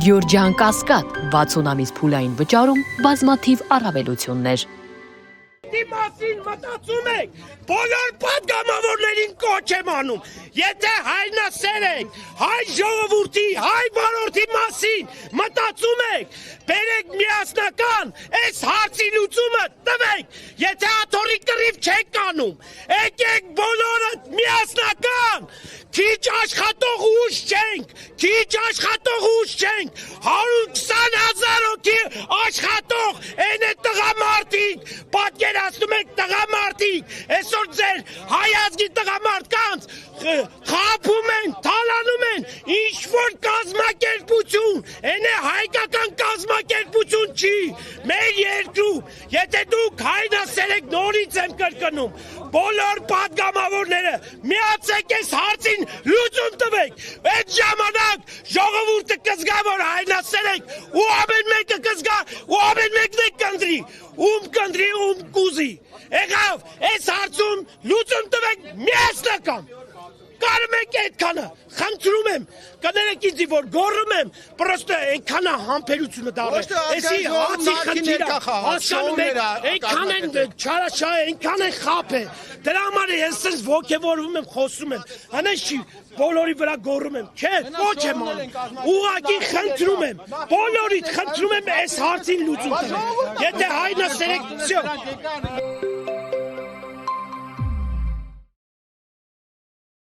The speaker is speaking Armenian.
Գյորջյան Կասկադ 60 ամիս փուլային վճարում բազմաթիվ առավելություններ։ Մասին մտածում եք, բոլոր պատգամավորներին կոչ եմ անում, եթե հայրենասեր եք, հայ ժողովրդի, հայ բարորդի մասին մտածում եք, բերեք միասնական, այս հարցի լուծումը տվեք, եթե աթոռի կռիվ չեք անում, եկեք բոլորը միասնական, քիչ աշխատող ուժ չենք, 120,000 հոգի աշխատող, են է տղամարդիկ, պատկերացնում եք տղամարդիկ, այսօր ձեր հայ ազգի տղամարդկանց խաբում են, թալանում են, ինչ-որ կազմակերպություն, են է հայկական կազմակերպություն չի, մեր երկրում, եթե դուք հայրենասեր եք, նորից եմ կրկնում, բոլոր պատգամավորները միացեք այս հարցին լուծում տվեք, այդ ժամանակ ժողովուրդը կզգա, որ հայրենասեր եք, ու ամեն մեկը կզգա, ու ամեն մեկն է կնդրի, կնդրի, կուզի, եղավ, այս հարցում լուծում տվեք միասնական, կարում եք այդքանը, խնդրում եմ, կներեք ինձի, որ գոռում եմ, պրոստը այնքանը համբերությունը դարել, էսի հացի խնդիրա, հասկանում եք, այնքան են չարաշահ, այնքան են խապ է, դրա համար ես սենց ոգևորվում եմ, խոսում եմ, հնես չի, բոլորի վրա գոռում եմ, չէ, ոչ եմ անում, ուղղակի խնդրում եմ, բոլորիդ խնդրում եմ այս հարցին լուծում տվել, եթե հայրենասեր եք,